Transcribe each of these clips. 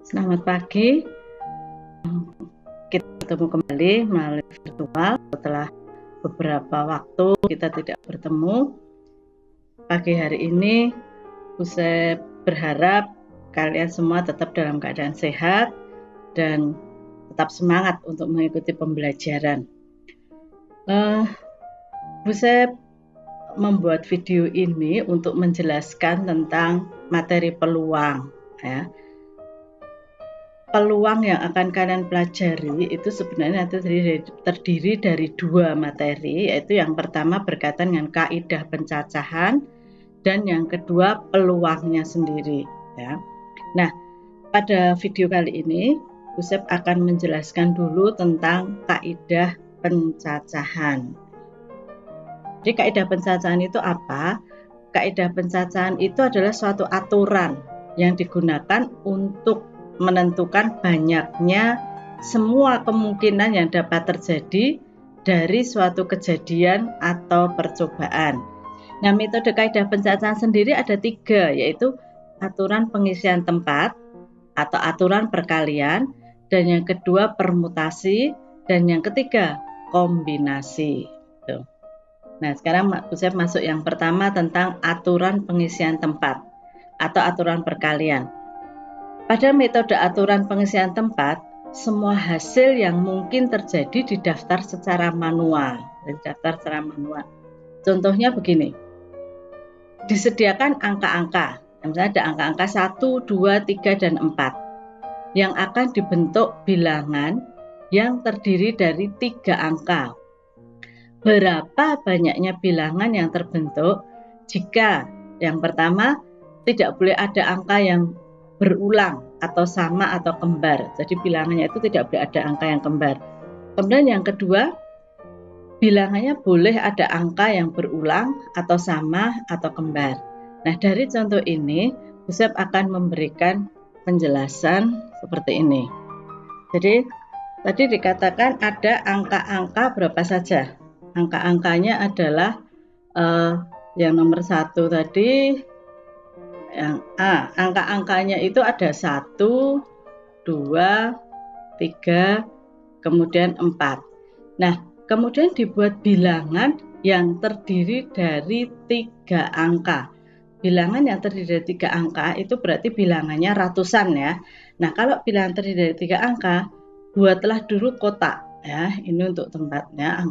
Selamat pagi, kita bertemu kembali melalui virtual setelah beberapa waktu kita tidak bertemu. Pagi hari ini, saya berharap kalian semua tetap dalam keadaan sehat dan tetap semangat untuk mengikuti pembelajaran. Saya membuat video ini untuk menjelaskan tentang materi peluang, ya. Peluang yang akan kalian pelajari itu sebenarnya terdiri dari dua materi, yaitu yang pertama berkaitan dengan kaidah pencacahan dan yang kedua peluangnya sendiri, ya. Nah, pada video kali ini Yusuf akan menjelaskan dulu tentang kaidah pencacahan. Jadi kaidah pencacahan itu apa? Kaidah pencacahan itu adalah suatu aturan yang digunakan untuk menentukan banyaknya semua kemungkinan yang dapat terjadi dari suatu kejadian atau percobaan. Nah, metode kaidah pencacahan sendiri ada 3, yaitu aturan pengisian tempat atau aturan perkalian, dan yang kedua permutasi, dan yang ketiga kombinasi. Nah, sekarang saya masuk yang pertama tentang aturan pengisian tempat atau aturan perkalian. Pada metode aturan pengisian tempat, semua hasil yang mungkin terjadi didaftar secara manual. Contohnya begini, disediakan angka-angka, misalnya ada angka-angka 1, 2, 3, dan 4, yang akan dibentuk bilangan yang terdiri dari 3 angka. Berapa banyaknya bilangan yang terbentuk jika yang pertama tidak boleh ada angka yang berulang atau sama atau kembar. Jadi bilangannya itu tidak boleh ada angka yang kembar. Kemudian yang kedua, bilangannya boleh ada angka yang berulang atau sama atau kembar. Nah, dari contoh ini, Yusuf akan memberikan penjelasan seperti ini. Jadi, tadi dikatakan ada angka-angka berapa saja. Angka-angkanya adalah yang nomor 1 tadi, yang A, angka-angkanya itu ada 1, 2, 3, kemudian 4. Nah, kemudian dibuat bilangan yang terdiri dari 3 angka. Bilangan yang terdiri dari 3 angka itu berarti bilangannya ratusan, ya. Nah, kalau bilangan terdiri dari 3 angka, buatlah dulu kotak, ya. Ini untuk tempatnya.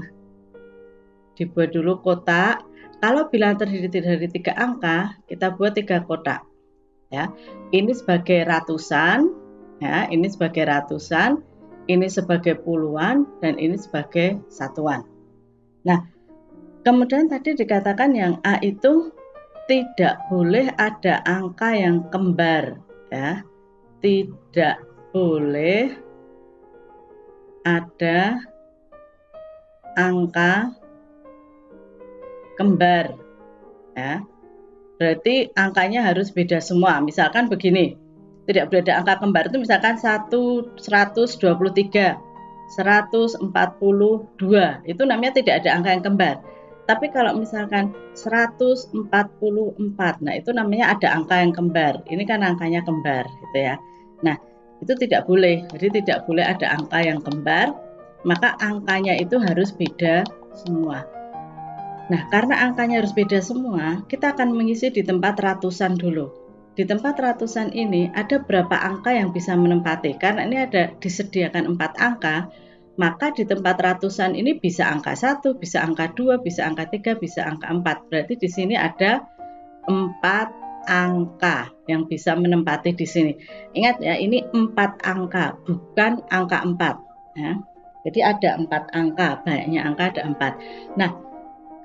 Dibuat dulu kotak. Kalau bilangan terdiri dari 3 angka, kita buat 3 kotak, ya. Ini sebagai ratusan, ya, ini sebagai ratusan, ini sebagai puluhan, dan ini sebagai satuan. Nah, kemudian tadi dikatakan yang A itu tidak boleh ada angka yang kembar, ya. Tidak boleh ada angka kembar, ya. Berarti angkanya harus beda semua. Misalkan begini, tidak boleh ada angka kembar itu misalkan 123, 142, itu namanya tidak ada angka yang kembar. Tapi kalau misalkan 144, nah itu namanya ada angka yang kembar. Ini kan angkanya kembar, gitu ya. Nah, itu tidak boleh. Jadi tidak boleh ada angka yang kembar, maka angkanya itu harus beda semua. Nah, karena angkanya harus beda semua, kita akan mengisi di tempat ratusan dulu. Di tempat ratusan ini ada berapa angka yang bisa menempati? Karena ini ada disediakan 4 angka, maka di tempat ratusan ini bisa angka 1, bisa angka 2, bisa angka 3, bisa angka 4. Berarti di sini ada 4 angka yang bisa menempati di sini. Ingat ya, ini 4 angka, bukan angka 4. Ya. Jadi ada 4 angka, banyaknya angka ada 4. Nah,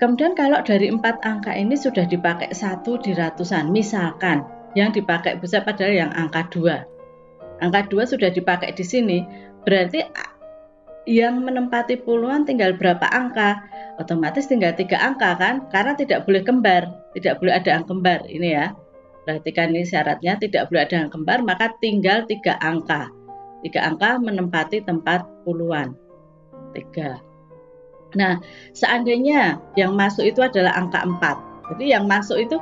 kemudian kalau dari 4 angka ini sudah dipakai 1 di ratusan, misalkan yang dipakai bisa padahal yang angka 2. Angka 2 sudah dipakai di sini, berarti yang menempati puluhan tinggal berapa angka? Otomatis tinggal 3 angka kan? Karena tidak boleh kembar, tidak boleh ada yang kembar ini ya. Perhatikan ini syaratnya, tidak boleh ada yang kembar, maka tinggal 3 angka. 3 angka menempati tempat puluhan. 3. Nah, seandainya yang masuk itu adalah angka 4. Jadi yang masuk itu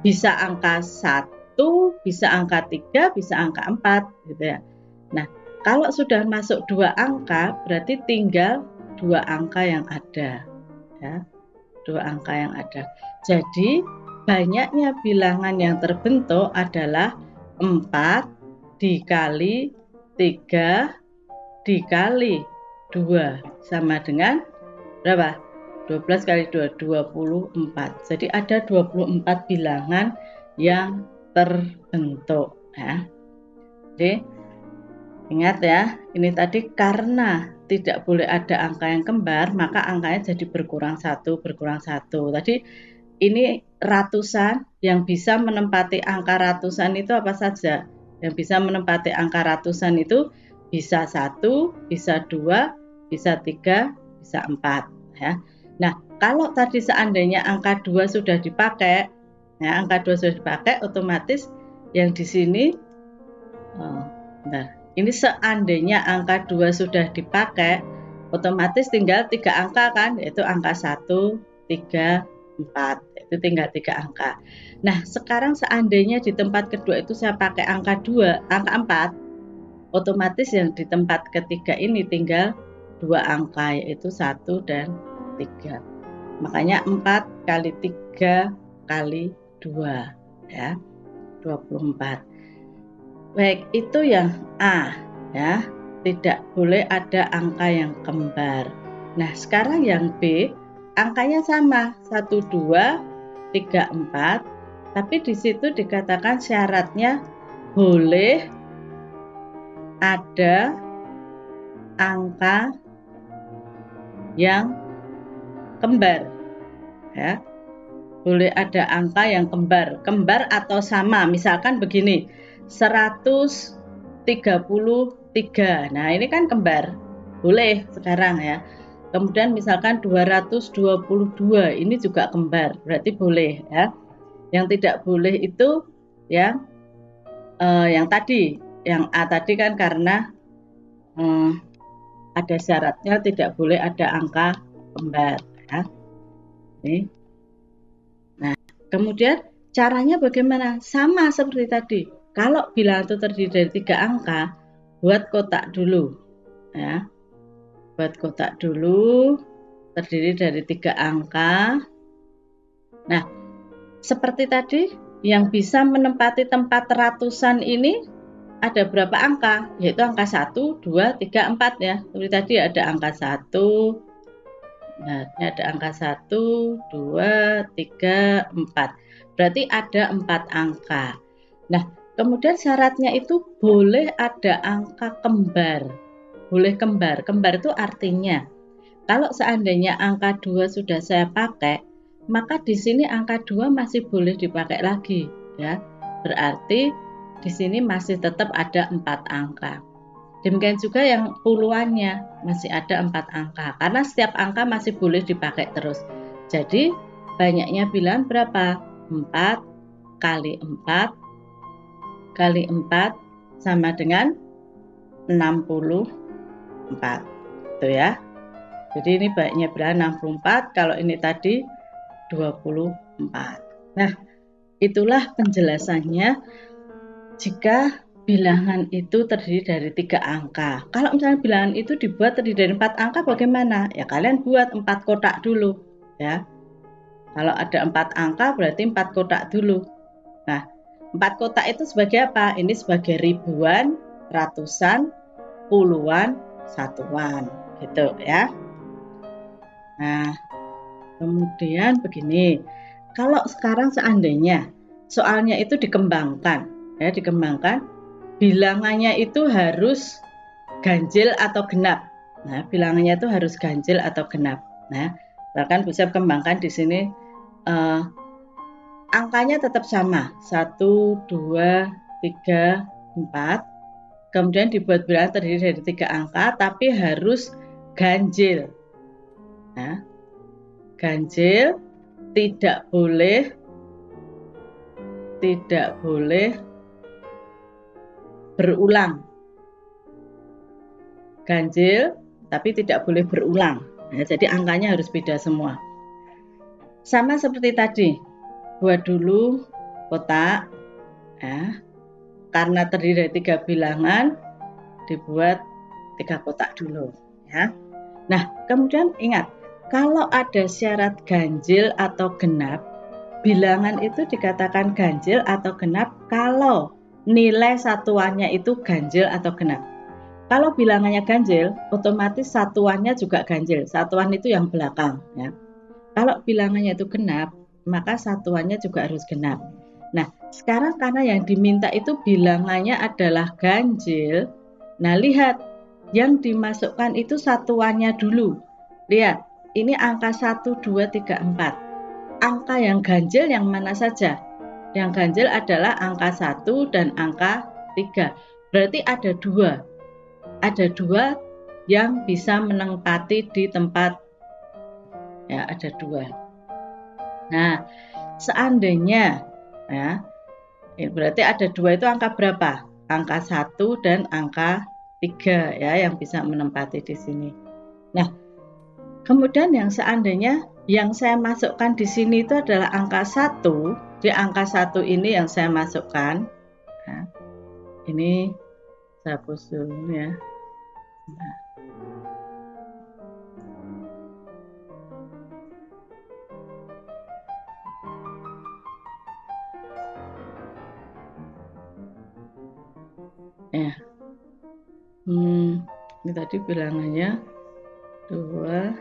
bisa angka 1, bisa angka 3, bisa angka 4 gitu ya. Nah, kalau sudah masuk 2 angka berarti tinggal 2 angka yang ada ya. 2 angka yang ada. Jadi banyaknya bilangan yang terbentuk adalah 4 dikali 3 dikali 2 sama dengan berapa? 12 kali 2, 24. Jadi ada 24 bilangan yang terbentuk ya. Jadi ingat ya, ini tadi karena tidak boleh ada angka yang kembar, maka angkanya jadi berkurang satu. Tadi ini ratusan, yang bisa menempati angka ratusan itu apa saja? Yang bisa menempati angka ratusan itu bisa 1, bisa 2, bisa 3, bisa 4 ya. Nah, kalau tadi seandainya angka 2 sudah dipakai, ya, angka 2 sudah dipakai, otomatis yang di sini ini seandainya angka 2 sudah dipakai, otomatis tinggal 3 angka kan, yaitu angka 1, 3, 4. Itu tinggal 3 angka. Nah, sekarang seandainya di tempat kedua itu saya pakai angka 2, angka 4, otomatis yang di tempat ketiga ini tinggal 2 angka, yaitu 1 dan 3. Makanya 4 kali 3 kali 2 ya, 24. Baik, itu yang A ya, tidak boleh ada angka yang kembar. Nah, sekarang yang B, angkanya sama, 1, 2, 3, 4, tapi di situ dikatakan syaratnya boleh ada angka yang kembar ya. Boleh ada angka yang kembar atau sama. Misalkan begini, 133. Nah, ini kan kembar. Boleh sekarang ya. Kemudian misalkan 222, ini juga kembar. Berarti boleh ya. Yang tidak boleh itu ya yang tadi, yang A tadi kan karena ada syaratnya tidak boleh ada angka kembar ya. Ini. Kemudian caranya bagaimana? Sama seperti tadi. Kalau bilangan itu terdiri dari 3 angka, buat kotak dulu. Ya. Buat kotak dulu, terdiri dari 3 angka. Nah, seperti tadi, yang bisa menempati tempat ratusan ini ada berapa angka? Yaitu angka 1, 2, 3, 4 ya. Seperti tadi ada angka 1. Nah, ini ada angka 1, 2, 3, 4. Berarti ada 4 angka. Nah, kemudian syaratnya itu boleh ada angka kembar. Boleh kembar. Kembar itu artinya, kalau seandainya angka 2 sudah saya pakai, maka di sini angka 2 masih boleh dipakai lagi. Ya. Berarti di sini masih tetap ada 4 angka. Demikian juga yang puluhannya masih ada 4 angka, karena setiap angka masih boleh dipakai terus. Jadi banyaknya bilangan berapa? 4 kali 4 kali 4 sama dengan 64. Itu ya. Jadi ini banyaknya bilangan 64, kalau ini tadi 24. Nah, itulah penjelasannya jika bilangan itu terdiri dari 3 angka. Kalau misalnya bilangan itu dibuat terdiri dari 4 angka bagaimana? Ya kalian buat 4 kotak dulu ya. Kalau ada 4 angka berarti 4 kotak dulu. Nah, 4 kotak itu sebagai apa? Ini sebagai ribuan, ratusan, puluhan, satuan gitu ya. Nah, kemudian begini. Kalau sekarang seandainya soalnya itu dikembangkan ya, bilangannya itu harus ganjil atau genap. Nah, bilangannya itu harus ganjil atau genap. Nah, bahkan bisa kembangkan di sini angkanya tetap sama, 1, 2, 3, 4. Kemudian dibuat bilangan terdiri dari 3 angka, tapi harus ganjil. Nah, ganjil tidak boleh berulang. Ganjil tapi tidak boleh berulang. Nah, jadi angkanya harus beda semua. Sama seperti tadi, buat dulu kotak, Ya, karena terdiri dari 3 bilangan, dibuat 3 kotak dulu. Ya. Nah, kemudian ingat, kalau ada syarat ganjil atau genap, bilangan itu dikatakan ganjil atau genap kalau nilai satuannya itu ganjil atau genap. Kalau bilangannya ganjil, otomatis satuannya juga ganjil. Satuan itu yang belakang. Ya. Kalau bilangannya itu genap, maka satuannya juga harus genap. Nah, sekarang karena yang diminta itu bilangannya adalah ganjil. Nah, lihat, yang dimasukkan itu satuannya dulu. Lihat, ini angka 1, 2, 3, 4. Angka yang ganjil yang mana saja? Yang ganjil adalah angka 1 dan angka 3. Berarti ada 2. Ada 2 yang bisa menempati di tempat, ya, ada 2. Nah, seandainya, ya, berarti ada 2 itu angka berapa? Angka 1 dan angka 3, ya, yang bisa menempati di sini. Nah, kemudian yang seandainya yang saya masukkan di sini itu adalah angka 1, di angka 1 ini yang saya masukkan, ya, ini saya hapus dulu ya. Nah. Ya. Ini tadi bilangannya 2,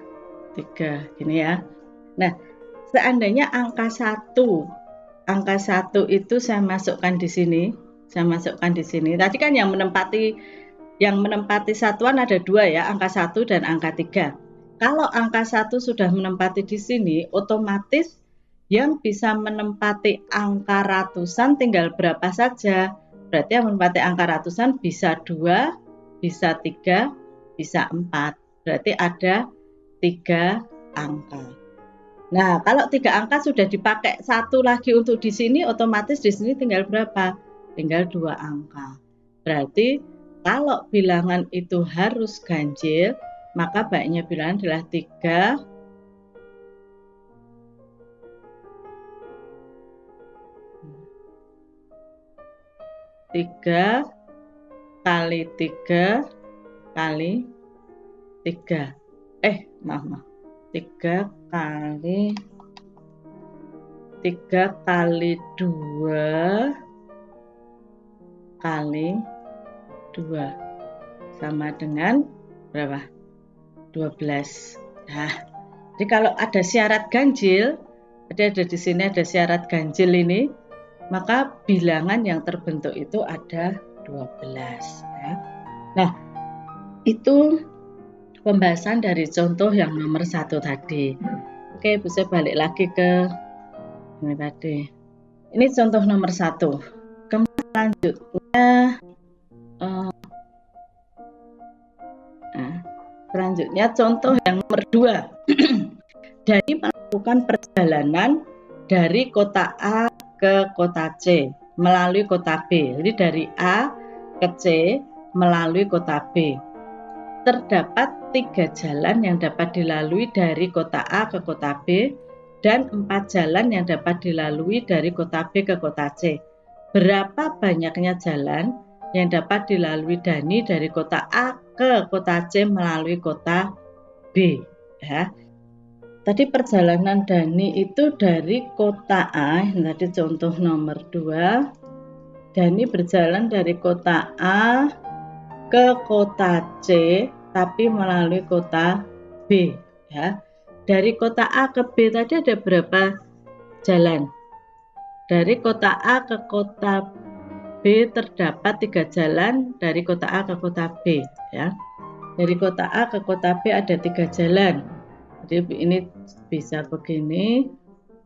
3, gini ya. Nah, seandainya angka 1 itu saya masukkan di sini, Tadi kan yang menempati satuan ada 2 ya, angka 1 dan angka 3. Kalau angka 1 sudah menempati di sini, otomatis yang bisa menempati angka ratusan tinggal berapa saja. Berarti yang menempati angka ratusan bisa 2, bisa 3, bisa 4. Berarti ada 3 angka. Nah, kalau 3 angka sudah dipakai 1 lagi untuk di sini, otomatis di sini tinggal berapa? Tinggal 2 angka. Berarti kalau bilangan itu harus ganjil, maka baiknya bilangan adalah 3 kali 3 kali 3. 3 kali 2 kali 2 sama dengan berapa? 12. Nah, jadi kalau ada syarat ganjil, ada di sini ada syarat ganjil ini, maka bilangan yang terbentuk itu ada 12. Ya. Nah, itu pembahasan dari contoh yang nomor 1 tadi. Oke, bisa balik lagi ke ini tadi. Ini contoh nomor 1. Kemudian selanjutnya contoh yang nomor 2. Dani melakukan perjalanan dari kota A ke kota C melalui kota B. Jadi dari A ke C melalui kota B. Terdapat 3 jalan yang dapat dilalui dari kota A ke kota B dan 4 jalan yang dapat dilalui dari kota B ke kota C. Berapa banyaknya jalan yang dapat dilalui Dani dari kota A ke kota C melalui kota B? Ya. Tadi perjalanan Dani itu dari kota A, tadi contoh nomor 2. Dani berjalan dari kota A ke kota C, tapi melalui kota B. Ya. Dari kota A ke B tadi ada berapa jalan? Dari kota A ke kota B terdapat 3 jalan dari kota A ke kota B. Ya. Dari kota A ke kota B ada 3 jalan. Jadi ini bisa begini,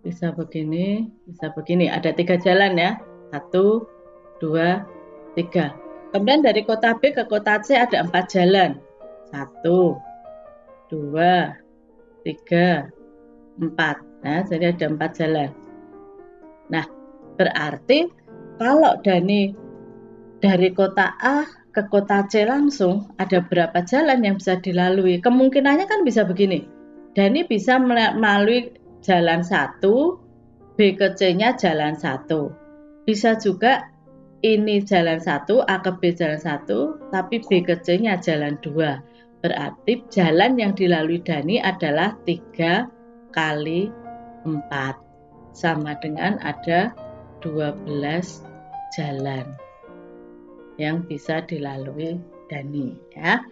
bisa begini, bisa begini. Ada 3 jalan ya. 1, 2, 3. Kemudian dari kota B ke kota C ada 4 jalan. 1, 2, 3, 4. Nah, jadi ada 4 jalan. Nah, berarti kalau Dani dari kota A ke kota C langsung, ada berapa jalan yang bisa dilalui? Kemungkinannya kan bisa begini. Dani bisa melalui jalan 1, B ke C-nya jalan 1. Bisa juga ini jalan 1, A ke B jalan 1, tapi B ke C-nya jalan 2. Berarti jalan yang dilalui Dani adalah 3 kali 4. Sama dengan ada 12 jalan yang bisa dilalui Dani. Ya.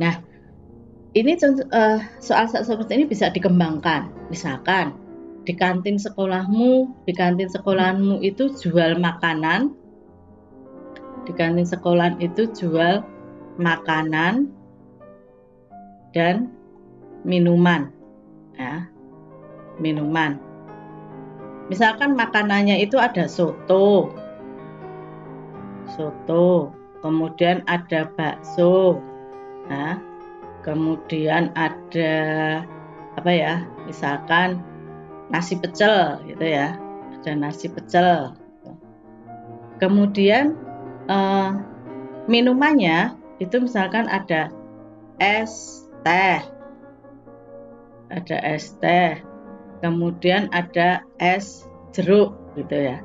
Nah, ini soal seperti ini bisa dikembangkan. Misalkan, di kantin sekolahmu itu jual makanan. Di kantin sekolah itu jual makanan dan minuman. Ya, minuman. Misalkan makanannya itu ada soto, kemudian ada bakso, nah, kemudian ada apa ya? Misalkan nasi pecel, gitu ya. Ada nasi pecel. Kemudian minumannya itu misalkan ada es teh, kemudian ada es jeruk, gitu ya.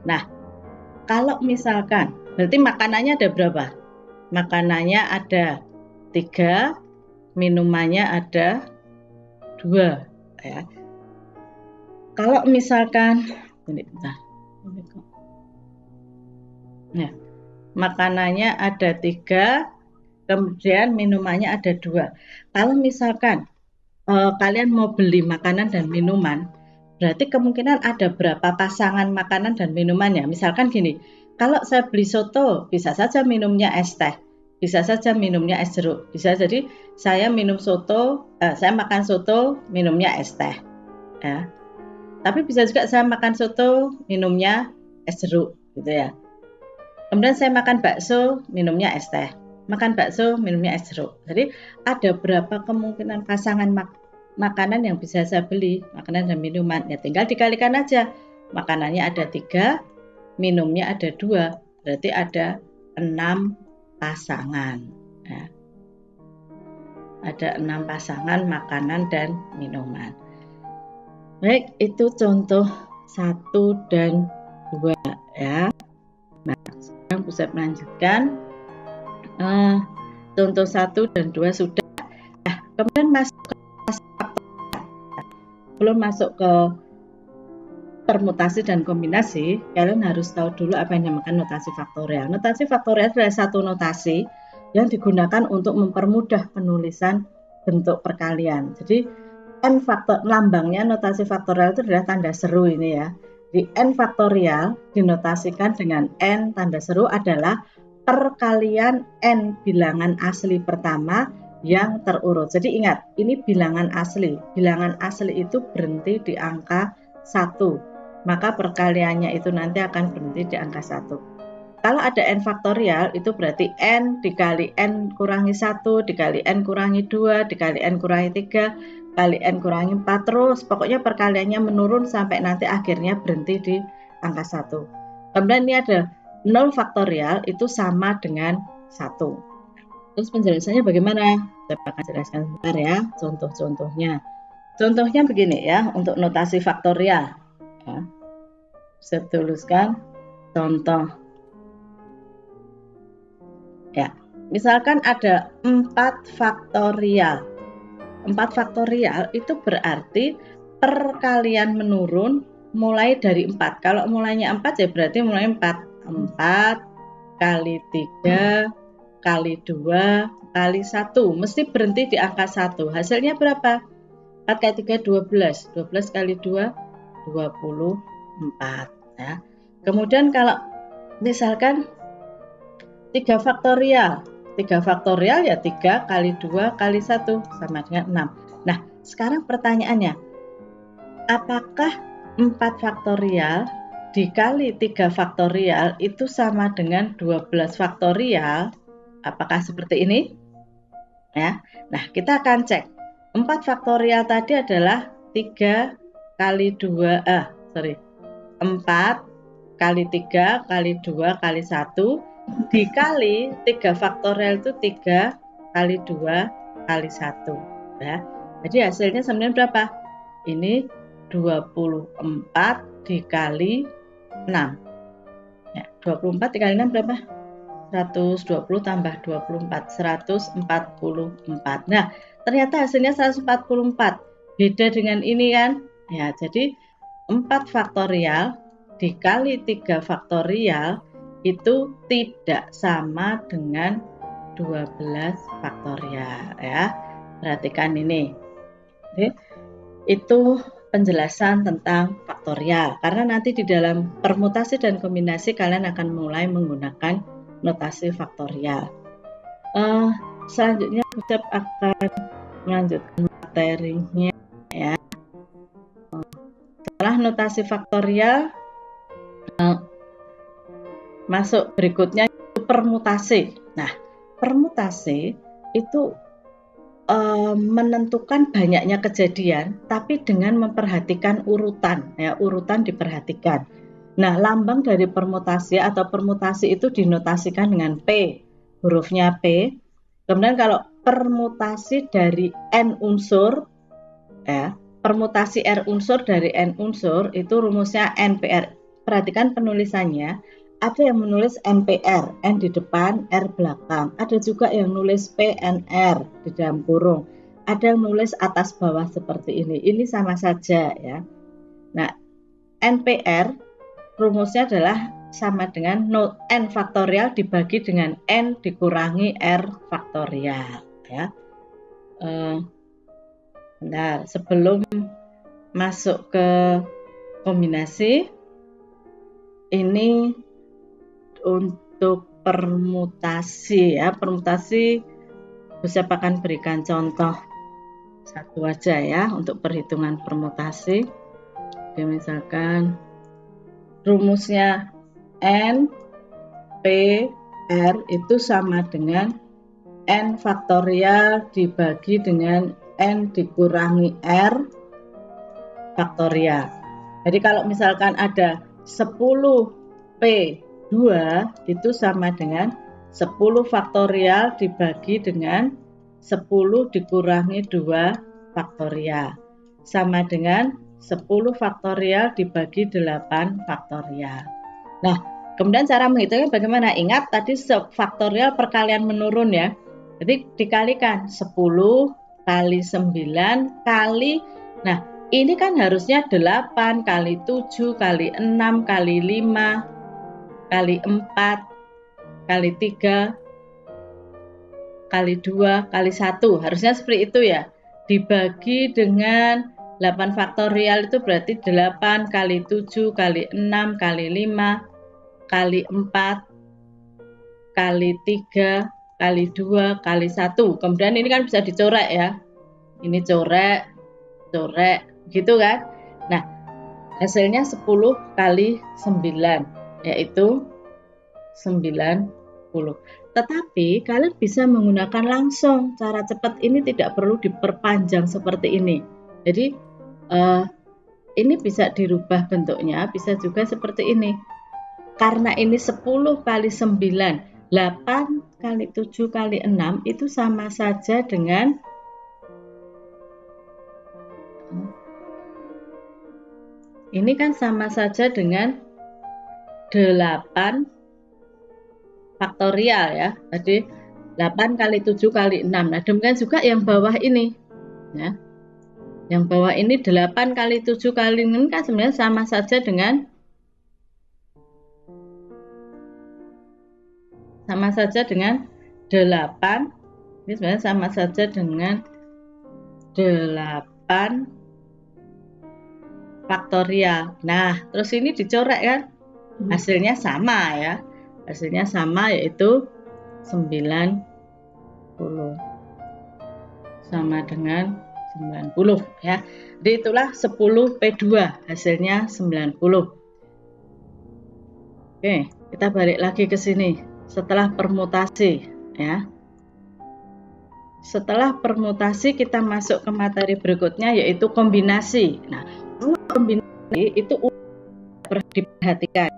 Nah, kalau misalkan berarti makanannya ada berapa? Makanannya ada 3, minumannya ada 2, ya. Kalau misalkan nah, makanannya ada 3, kemudian minumannya ada 2. Kalau misalkan kalian mau beli makanan dan minuman, berarti kemungkinan ada berapa pasangan makanan dan minumannya. Misalkan gini, kalau saya beli soto, bisa saja minumnya es teh, bisa saja minumnya es jeruk, bisa jadi saya minum soto, saya makan soto, minumnya es teh, ya. Tapi bisa juga saya makan soto, minumnya es jeruk, gitu ya. Kemudian saya makan bakso, minumnya es teh. Makan bakso, minumnya es jeruk. Jadi ada berapa kemungkinan pasangan makanan yang bisa saya beli, makanan dan minuman. Ya tinggal dikalikan aja. Makanannya ada 3, minumnya ada 2. Berarti ada 6 pasangan. Ya. Ada 6 pasangan makanan dan minuman. Baik, itu contoh 1 dan 2 ya. Nah, sekarang bisa melanjutkan. Contoh 1 dan 2 sudah. Nah, kemudian masuk ke belum masuk ke permutasi dan kombinasi, kalian harus tahu dulu apa yang dinamakan notasi faktorial. Notasi faktorial adalah satu notasi yang digunakan untuk mempermudah penulisan bentuk perkalian. Jadi n faktor, lambangnya notasi faktorial itu adalah tanda seru ini ya. Di n faktorial dinotasikan dengan n tanda seru adalah perkalian n bilangan asli pertama yang terurut. Jadi ingat, ini bilangan asli. Bilangan asli itu berhenti di angka 1. Maka perkaliannya itu nanti akan berhenti di angka 1. Kalau ada n faktorial, itu berarti n dikali n kurangi 1, dikali n kurangi 2, dikali n kurangi 3, kali n kurangi 4, terus pokoknya perkaliannya menurun sampai nanti akhirnya berhenti di angka 1. Kemudian ini ada 0 faktorial, itu sama dengan 1. Terus penjelasannya bagaimana? Saya akan jelaskan sebentar ya, contoh-contohnya. Contohnya begini ya, untuk notasi faktorial. Ya. Saya tuliskan contoh. Ya, misalkan ada 4 faktorial. 4 faktorial itu berarti perkalian menurun mulai dari 4. Kalau mulainya 4 ya berarti mulai 4. 4 kali 3 kali 2 kali 1. Mesti berhenti di angka 1. Hasilnya berapa? 4 kali 3, 12. 12 kali 2, 24. Ya. Kemudian kalau misalkan 3 faktorial. 3 faktorial ya 3 kali 2 kali 1 sama dengan 6. Nah, sekarang pertanyaannya, apakah 4 faktorial dikali 3 faktorial itu sama dengan 12 faktorial? Apakah seperti ini? Ya. Nah, kita akan cek. 4 faktorial tadi adalah 3 kali 2, 4 kali 3 kali 2 kali 1 dikali 3 faktorial itu 3 kali 2 kali 1. Ya. Jadi hasilnya sama dengan berapa? Ini 24 dikali 6. Ya, 24 dikali 6 berapa? 120 tambah 24, 144. Nah, ternyata hasilnya 144. Beda dengan ini kan? Ya, jadi 4 faktorial dikali 3 faktorial itu tidak sama dengan 12 faktorial ya. Perhatikan ini. Oke. Itu penjelasan tentang faktorial. Karena nanti di dalam permutasi dan kombinasi kalian akan mulai menggunakan notasi faktorial. Selanjutnya Ucap akan melanjutkan materinya ya. Setelah notasi faktorial, masuk berikutnya itu permutasi. Nah, permutasi itu menentukan banyaknya kejadian, tapi dengan memperhatikan urutan, ya urutan diperhatikan. Nah, lambang dari permutasi atau permutasi itu dinotasikan dengan P, hurufnya P. Kemudian kalau permutasi dari N unsur, ya permutasi R unsur dari N unsur itu rumusnya NPR. Perhatikan penulisannya. Ada yang menulis NPR, N di depan, R belakang. Ada juga yang nulis PNR di dalam kurung. Ada yang nulis atas bawah seperti ini. Ini sama saja ya. Nah, NPR rumusnya adalah sama dengan N faktorial dibagi dengan N dikurangi R faktorial ya. Bentar, sebelum masuk ke kombinasi, ini untuk permutasi ya. Permutasi Ucap akan berikan contoh satu aja ya untuk perhitungan permutasi. Oke, misalkan rumusnya N P R itu sama dengan N faktorial dibagi dengan N dikurangi R faktorial. Jadi kalau misalkan ada 10P2 itu sama dengan 10 faktorial dibagi dengan 10 dikurangi 2 faktorial. Sama dengan 10 faktorial dibagi 8 faktorial. Nah, kemudian cara menghitungnya bagaimana? Ingat tadi faktorial perkalian menurun ya. Jadi dikalikan 10 kali 9 kali, nah ini kan harusnya 8 kali 7 kali 6 kali 5 kali 4 kali 3 kali 2 kali 1. Harusnya seperti itu ya. Dibagi dengan 8 faktorial itu berarti 8 kali 7 kali 6 kali 5 kali 4 kali 3 kali 2 kali 1. Kemudian ini kan bisa dicorek ya. Ini corek gitu kan. Nah, hasilnya 10 kali 9 yaitu 90. Tetapi kalian bisa menggunakan langsung. Cara cepat ini tidak perlu diperpanjang seperti ini. Jadi ini bisa dirubah bentuknya, bisa juga seperti ini. Karena ini 10 kali 9, 8 kali 7 kali 6 itu sama saja dengan ini kan sama saja dengan 8 faktorial ya. Jadi 8 kali 7 kali 6. Nah, demikian juga yang bawah ini. Ya. Yang bawah ini 8 kali 7 kali 6 kan sebenarnya sama saja dengan 8. Ini sebenarnya sama saja dengan 8 faktorial. Nah, terus ini dicoret kan? Hasilnya sama ya. Hasilnya sama yaitu 90. Sama dengan 90 ya. Jadi itulah 10P2 hasilnya 90. Oke, kita balik lagi ke sini. Setelah permutasi ya. Setelah permutasi kita masuk ke materi berikutnya yaitu kombinasi. Nah, kombinasi itu perlu diperhatikan.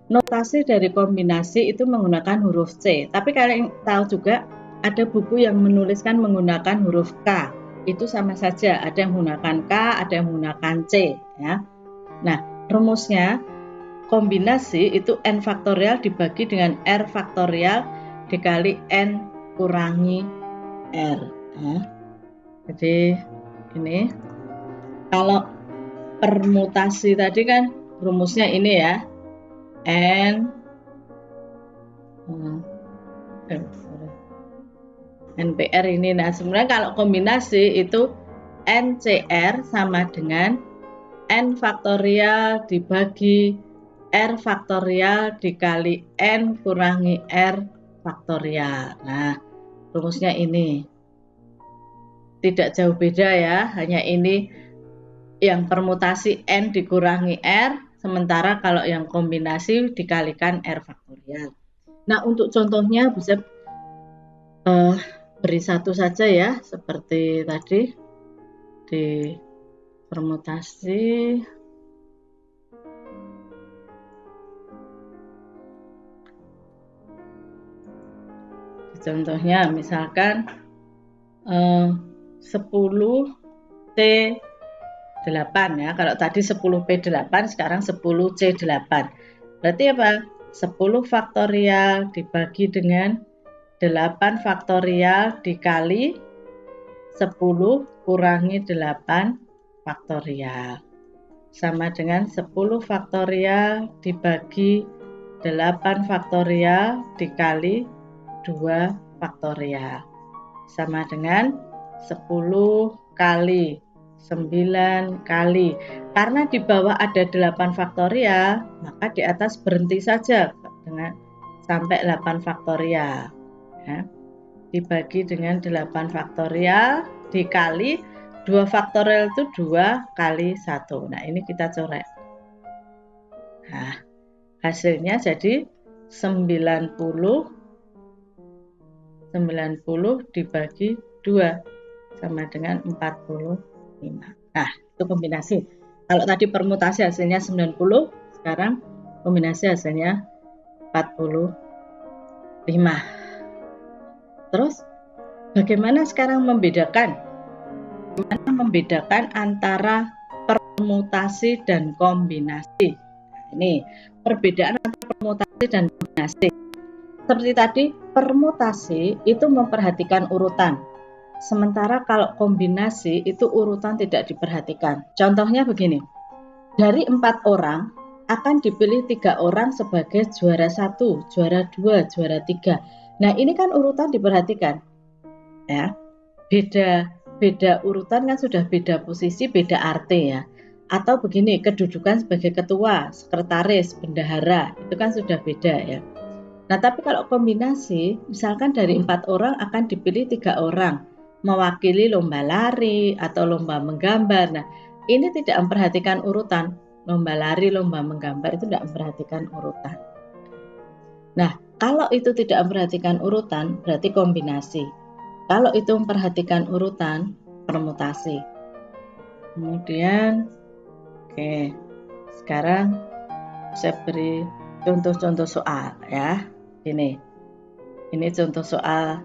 Notasi dari kombinasi itu menggunakan huruf C. Tapi kalian tahu juga ada buku yang menuliskan menggunakan huruf K. Itu sama saja. Ada yang menggunakan K, ada yang menggunakan C. Ya. Nah, rumusnya kombinasi itu n faktorial dibagi dengan r faktorial dikali n kurangi r. Nah, jadi ini kalau permutasi tadi kan rumusnya ini ya, NPR ini. Nah, sebenarnya kalau kombinasi itu NCR sama dengan N faktorial dibagi R faktorial dikali N kurangi R faktorial. Nah, rumusnya ini. Tidak jauh beda ya, hanya ini yang permutasi N dikurangi R, sementara kalau yang kombinasi dikalikan R faktorial. Nah, untuk contohnya bisa beri satu saja ya, seperti tadi di permutasi. Contohnya misalkan 10C8 ya, kalau tadi 10P8 sekarang 10C8. Berarti apa? 10 faktorial dibagi dengan 8 faktorial dikali 10 kurangi 8 faktorial. Sama dengan 10 faktorial dibagi 8 faktorial dikali 2 faktorial. Sama dengan 10 kali 9 kali. Karena di bawah ada 8 faktorial, maka di atas berhenti saja dengan sampai 8 faktorial. Ya. Dibagi dengan 8 faktorial dikali 2 faktorial itu 2 kali 1. Nah, ini kita coret. Nah, hasilnya jadi 90 dibagi 2 sama dengan 45. Nah, itu kombinasi. Kalau tadi permutasi hasilnya 90, sekarang kombinasi hasilnya 45. Terus, bagaimana sekarang membedakan? Bagaimana membedakan antara permutasi dan kombinasi? Nah, ini perbedaan antara permutasi dan kombinasi. Seperti tadi, permutasi itu memperhatikan urutan. Sementara kalau kombinasi itu urutan tidak diperhatikan. Contohnya begini, dari 4 orang akan dipilih 3 orang sebagai juara 1, juara 2, juara 3. Nah, ini kan urutan diperhatikan. Ya. Beda urutan kan sudah beda posisi, beda arti ya. Atau begini, kedudukan sebagai ketua, sekretaris, bendahara, itu kan sudah beda ya. Nah, tapi kalau kombinasi, misalkan dari 4 orang akan dipilih 3 orang mewakili lomba lari atau lomba menggambar. Nah, ini tidak memperhatikan urutan. Lomba lari, lomba menggambar itu tidak memperhatikan urutan. Nah, kalau itu tidak memperhatikan urutan, berarti kombinasi. Kalau itu memperhatikan urutan, permutasi. Kemudian, oke, sekarang saya beri contoh-contoh soal ya. Ini contoh soal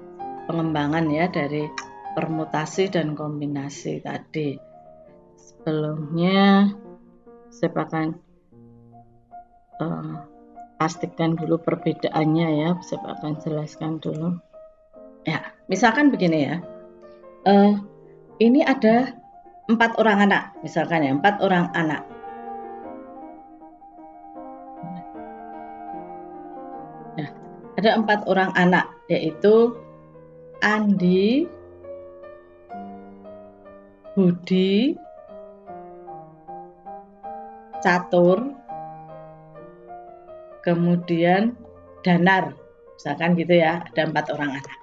pengembangan ya dari permutasi dan kombinasi tadi. Sebelumnya saya akan pastikan dulu perbedaannya ya, saya akan jelaskan dulu. Ya, misalkan begini ya, ini ada 4 orang anak, misalkan ya, 4 orang anak. Nah, ada 4 orang anak, yaitu Andi, Budi, Catur, kemudian Danar, misalkan gitu ya, ada 4 orang anak.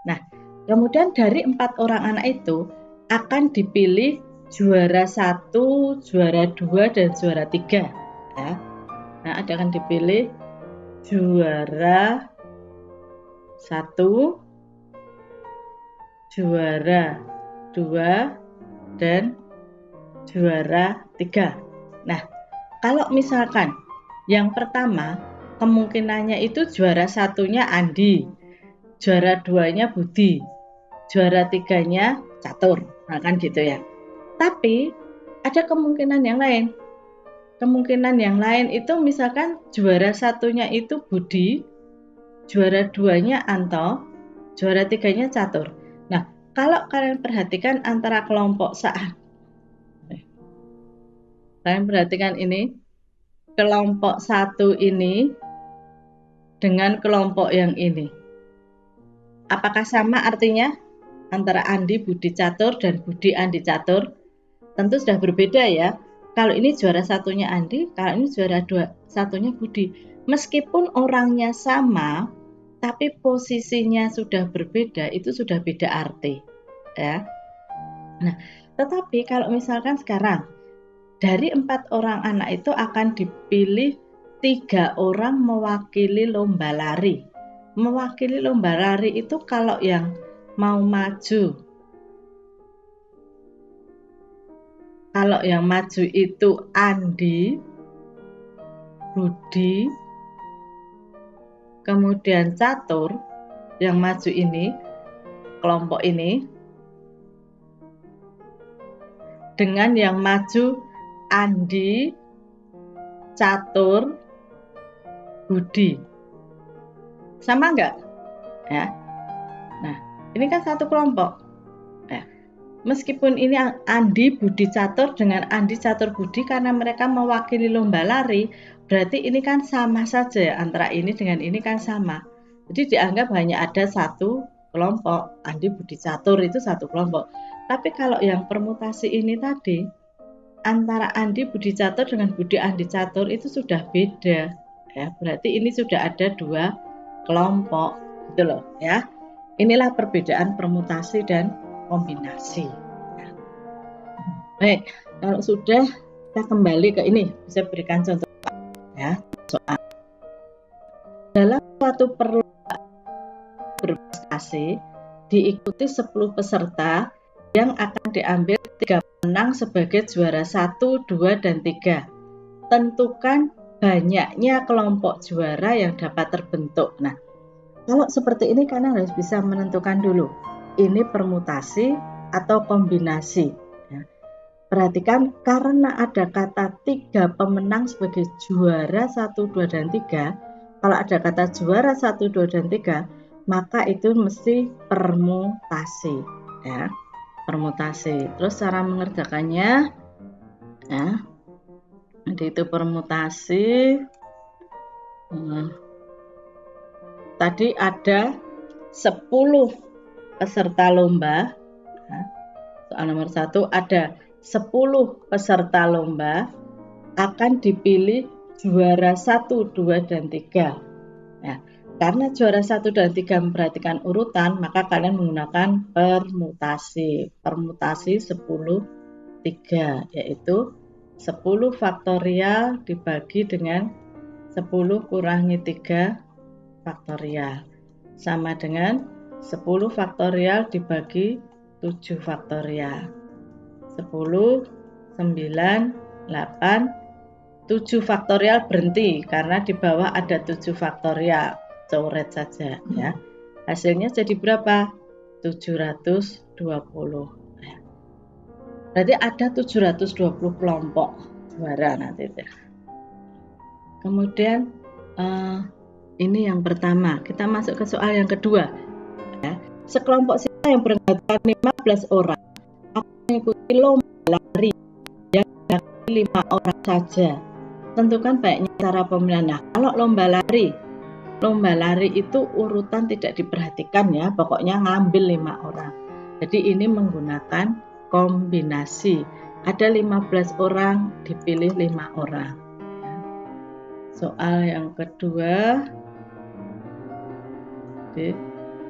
Nah, kemudian dari 4 orang anak itu akan dipilih juara 1, juara 2, dan juara 3 ya. Nah, akan dipilih juara 1, juara 2, dan juara 3. Nah, kalau misalkan yang pertama kemungkinannya itu juara 1-nya Andi, juara 2-nya Budi, juara 3-nya Catur. Nah, kan gitu ya. Tapi ada kemungkinan yang lain. kemungkinan yang lain itu misalkan juara satunya itu Budi, juara duanya Anto, juara tiganya Catur. Nah, kalau kalian perhatikan antara kelompok kalian perhatikan ini, kelompok satu ini dengan kelompok yang ini. Apakah sama artinya antara Andi Budi Catur dan Budi Andi Catur? Tentu sudah berbeda ya. Kalau ini juara satunya Andi, kalau ini juara satunya Budi. Meskipun orangnya sama, tapi posisinya sudah berbeda, itu sudah beda arti. Ya. Nah, tetapi kalau misalkan sekarang, dari 4 orang anak itu akan dipilih 3 orang mewakili lomba lari. Mewakili lomba lari itu kalau yang mau maju, kalau yang maju itu Andi, Budi, kemudian Catur, yang maju ini, kelompok ini, dengan yang maju Andi, Catur, Budi. Sama enggak? Ya. Nah, ini kan satu kelompok. Ya. Meskipun ini Andi, Budi, Catur dengan Andi, Catur, Budi karena mereka mewakili lomba lari, berarti ini kan sama saja ya, antara ini dengan ini kan sama. Jadi dianggap hanya ada satu kelompok, Andi, Budi, Catur itu satu kelompok. Tapi kalau yang permutasi ini tadi, antara Andi, Budi, Catur dengan Budi, Andi, Catur itu sudah beda. Ya, berarti ini sudah ada 2 kelompok, gitu loh ya. Inilah perbedaan permutasi dan kombinasi. Baik, kalau sudah kita kembali ke ini, bisa berikan contoh ya. Soal dalam suatu perlombaan berprestasi diikuti 10 peserta yang akan diambil 3 pemenang sebagai juara 1, 2, dan 3. Tentukan banyaknya kelompok juara yang dapat terbentuk. Nah, kalau seperti ini kalian harus bisa menentukan dulu, ini permutasi atau kombinasi. Ya. Perhatikan, karena ada kata 3 pemenang sebagai juara 1, 2, dan 3, kalau ada kata juara 1, 2, dan 3, maka itu mesti permutasi. Ya. Permutasi. Terus cara mengerjakannya, ya, jadi itu permutasi. Tadi ada 10 peserta lomba. Soal nomor 1 ada 10 peserta lomba, akan dipilih juara 1, 2, dan 3. Nah, karena juara 1 dan 3 memperhatikan urutan, maka kalian menggunakan permutasi. Permutasi 10, 3, yaitu 10 faktorial dibagi dengan 10 kurangi 3 faktorial. Sama dengan 10 faktorial dibagi 7 faktorial. 10, 9, 8, 7 faktorial berhenti karena di bawah ada 7 faktorial. Coret saja ya. Hasilnya jadi berapa? 720. Berarti ada 720 kelompok juara nanti. Kemudian ini yang pertama, kita masuk ke soal yang kedua. Ya. Sekelompok siswa yang beranggotakan 15 orang akan mengikuti lomba lari yang diikuti 5 orang saja. Tentukan banyaknya cara pemilihan. Nah, kalau lomba lari itu urutan tidak diperhatikan ya, pokoknya ngambil 5 orang. Jadi ini menggunakan kombinasi. Ada 15 orang, dipilih 5 orang. Soal yang kedua,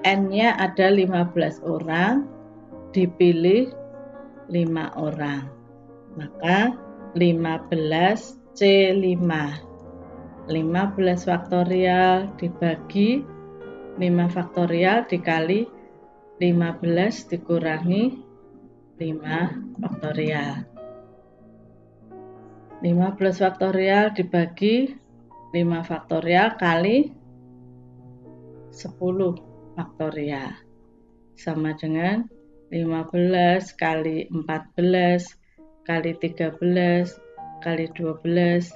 N-nya ada 15 orang, dipilih 5 orang. Maka 15 C5. 15 faktorial dibagi 5 faktorial dikali 15 dikurangi 5 faktorial. 15 faktorial dibagi 5 faktorial kali 10 faktorial sama dengan 15 kali 14 kali 13 kali 12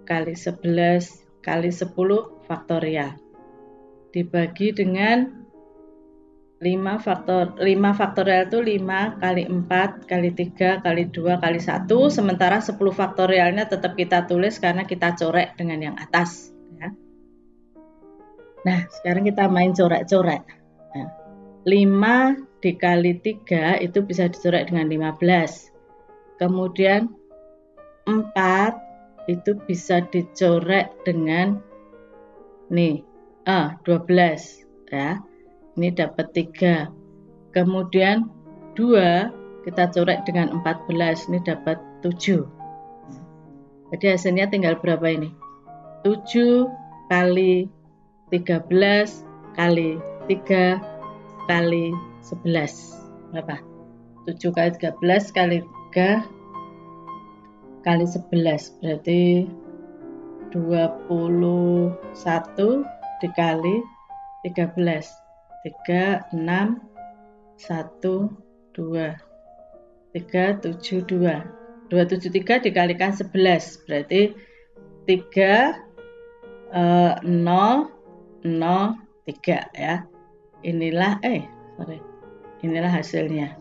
kali 11 kali 10 faktorial. Dibagi dengan 5 faktorial itu 5 kali 4 kali 3 kali 2 kali 1, sementara 10 faktorialnya tetap kita tulis karena kita corek dengan yang atas ya. Nah, sekarang kita main coret-coret. Nah, 5 dikali 3 itu bisa dicoret dengan 15. Kemudian 4 itu bisa dicoret dengan 12 ya. Ini dapat 3. Kemudian 2 kita coret dengan 14, ini dapat 7. Jadi hasilnya tinggal berapa ini? 7 kali 13 kali 3 kali 11. Berapa? 7 kali 13 kali 3 kali 11. Berarti 21 dikali 13. 3, 6, 1, 2, 3, 7, 2. 273 dikalikan 11. Berarti 3, 0, 0, 3 ya. Inilah hasilnya.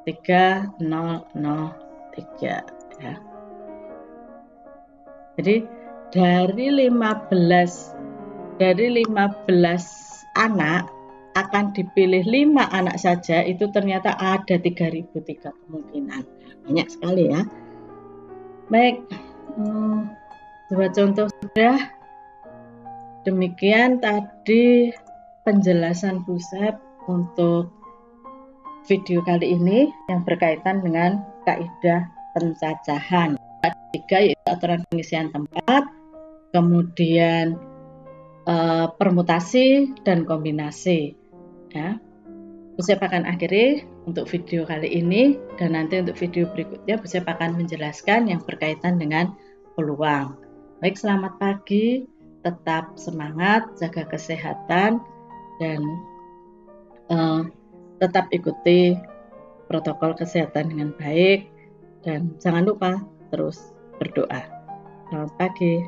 3, 0, 0, 3 ya. Jadi dari 15 anak akan dipilih 5 anak saja, itu ternyata ada 3.003 kemungkinan. Banyak sekali ya. Baik, 2 contoh sudah. Demikian tadi penjelasan Bu Sep untuk video kali ini yang berkaitan dengan kaidah pencacahan. 3 yaitu aturan pengisian tempat, kemudian permutasi dan kombinasi ya. Bu Sep akan akhiri untuk video kali ini, dan nanti untuk video berikutnya Bu Sep akan menjelaskan yang berkaitan dengan peluang. Baik, selamat pagi, tetap semangat, jaga kesehatan, dan tetap ikuti protokol kesehatan dengan baik, dan jangan lupa terus berdoa. Selamat pagi.